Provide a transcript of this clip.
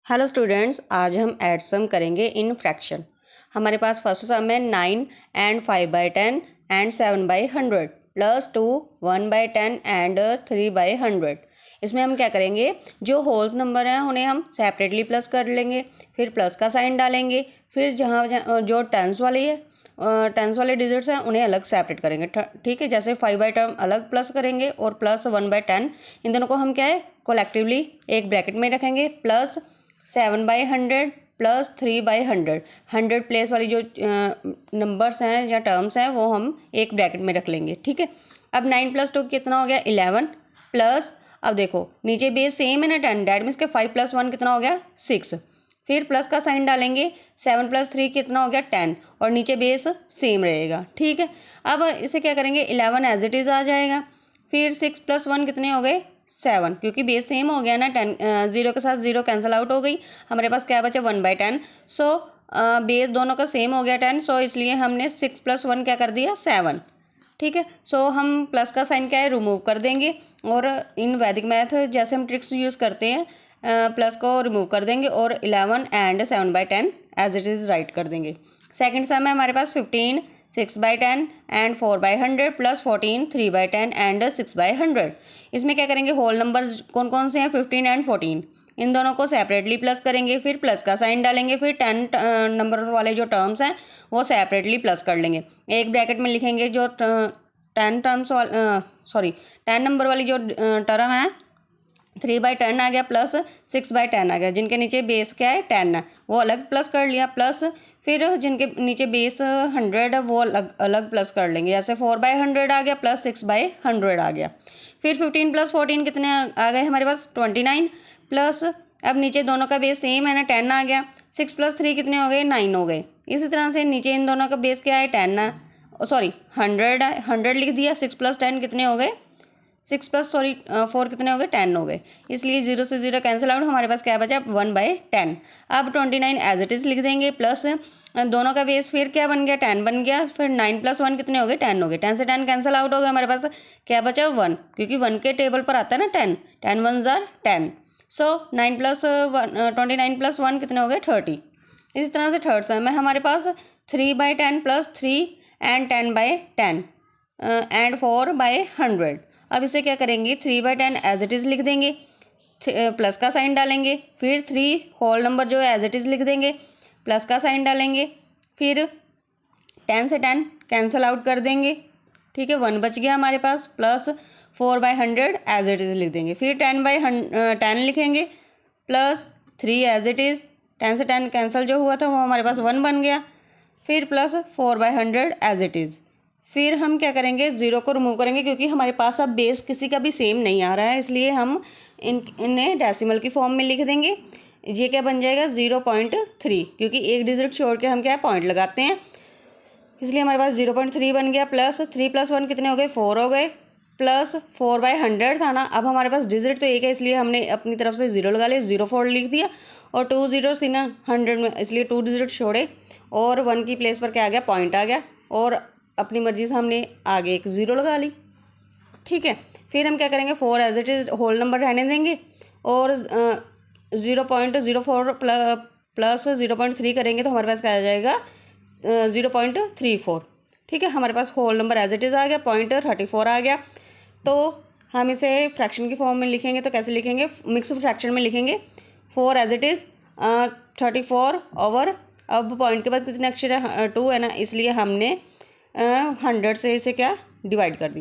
Hello students, आज हम add some करेंगे इन फ्रैक्शन। हमारे पास फर्स्ट सम है 9 एंड 5/10 एंड 7/100 प्लस 2 1/10 एंड 3/100। इसमें हम क्या करेंगे, जो होल्स नंबर हैं उन्हें हम सेपरेटली प्लस कर लेंगे, फिर प्लस का साइन डालेंगे, फिर जहाँ जो टेंस वाले डिजिट्स हैं उन्हें अलग सेपरेट करेंगे। ठीक है, जैसे 5/10 अलग प्लस करेंगे और प्लस 1/10, इन दोनों को हम क्या है कोलेक्टिवली एक ब्रैकेट में रखेंगे, प्लस 7/100 प्लस 3/100। 100 प्लेस वाली जो नंबर्स हैं या टर्म्स हैं वो हम एक ब्रैकेट में रख लेंगे। ठीक है, अब 9 + 2 कितना हो गया 11 प्लस, अब देखो नीचे बेस सेम है ना 10, डैट मीन्स के 5 + 1 कितना हो गया 6। फिर प्लस का साइन डालेंगे, 7 + 3 कितना हो गया 10 और नीचे बेस सेम रहेगा। ठीक है, अब इसे क्या करेंगे 11 एज इट इज़ आ जाएगा, फिर 6 + 1 कितने हो गए 7, क्योंकि बेस सेम हो गया ना 10, 0 के साथ 0 कैंसिल आउट हो गई, हमारे पास क्या बचा 1/10। सो बेस दोनों का सेम हो गया 10, सो इसलिए हमने 6 + 1 क्या कर दिया 7। ठीक है, सो हम प्लस का साइन क्या है रिमूव कर देंगे, और इन वैदिक मैथ जैसे हम ट्रिक्स यूज़ करते हैं प्लस को रिमूव कर देंगे और 11 and 7/10 as it is right कर देंगे। सेकंड सम है हमारे पास 15 6/10 एंड 4/100 प्लस 14 3/10 एंड 6/100। इसमें क्या करेंगे, होल नंबर्स कौन कौन से हैं 15 एंड 14, इन दोनों को सेपरेटली प्लस करेंगे, फिर प्लस का साइन डालेंगे, फिर 10 नंबर वाले जो टर्म्स हैं वो सेपरेटली प्लस कर लेंगे। एक ब्रैकेट में लिखेंगे जो 10 नंबर वाली जो टर्म है 3/10 आ गया प्लस 6/10 आ गया, जिनके नीचे बेस क्या है 10 है वो अलग प्लस कर लिया, प्लस फिर जिनके नीचे बेस 100 है वो अलग अलग प्लस कर लेंगे, जैसे 4/100 आ गया प्लस 6/100 आ गया। फिर 15 + 14 कितने आ गए हमारे पास 29 प्लस, अब नीचे दोनों का बेस सेम है ना 10 आ गया, 6 + 3 कितने हो गए 9 हो गए। इसी तरह से नीचे इन दोनों का बेस क्या है 10 है, सॉरी 100 है, 100 लिख दिया, 6 + 10 कितने हो गए 6 + 4 कितने हो गए 10 हो गए, इसलिए 0 से 0 कैंसिल आउट, हमारे पास क्या बचा 1/10। अब 29 एज इट इज़ लिख देंगे, प्लस दोनों का बेस फिर क्या बन गया 10 बन गया, फिर 9 + 1 कितने हो गए 10 हो गए, 10 से 10 कैंसिल आउट हो गया, हमारे पास क्या बचा 1, क्योंकि 1 के टेबल पर आता है ना 10, 10 1s are 10। सो 29 + 1 कितने हो गए 30। इसी तरह से थर्ड सम है हमारे पास 3/10 प्लस 3 एंड 10/10 एंड 4/100। अब इसे क्या करेंगे 3/10 एज इट इज़ लिख देंगे, प्लस का साइन डालेंगे, फिर 3 होल नंबर जो है एज इट इज़ लिख देंगे, प्लस का साइन डालेंगे, फिर 10 से 10 कैंसिल आउट कर देंगे। ठीक है, 1 बच गया हमारे पास, प्लस 4/100 एज इट इज़ लिख देंगे, फिर 10/10 लिखेंगे, प्लस 3 एज इट इज़, 10 से 10 कैंसिल जो हुआ था वो हमारे पास 1 बन गया, फिर प्लस 4/100 एज इट इज़। फिर हम क्या करेंगे 0 को रिमूव करेंगे, क्योंकि हमारे पास अब बेस किसी का भी सेम नहीं आ रहा है, इसलिए हम इन्हें डेसिमल की फॉर्म में लिख देंगे। ये क्या बन जाएगा 0.3, क्योंकि एक डिजिट छोड़ के हम क्या पॉइंट लगाते हैं, इसलिए हमारे पास 0.3 बन गया, प्लस 3 + 1 कितने हो गए 4 हो गए, प्लस 4/100 था ना, अब हमारे पास डिजिट तो एक है इसलिए हमने अपनी तरफ से 0 लगा लिया, 04 लिख दिया, और 2 0 थी ना 100 में, इसलिए 2 डिजिट छोड़े और 1 की प्लेस पर क्या आ गया पॉइंट आ गया, और अपनी मर्जी से हमने आगे एक 0 लगा ली। ठीक है, फिर हम क्या करेंगे 4 as it is whole number रहने देंगे, और 0.04 प्लस 0.3 करेंगे तो हमारे पास क्या आ जाएगा 0.34। ठीक है, हमारे पास whole number as it is आ गया, 0.34 आ गया। तो हम इसे फ्रैक्शन की फॉर्म में लिखेंगे तो कैसे लिखेंगे, मिक्स फ्रैक्शन में लिखेंगे, 4 एज इट इज़ 34 ओवर, अब पॉइंट के बाद कितने अक्षर है 2 है ना, इसलिए हमने 100 से इसे क्या डिवाइड कर दिया।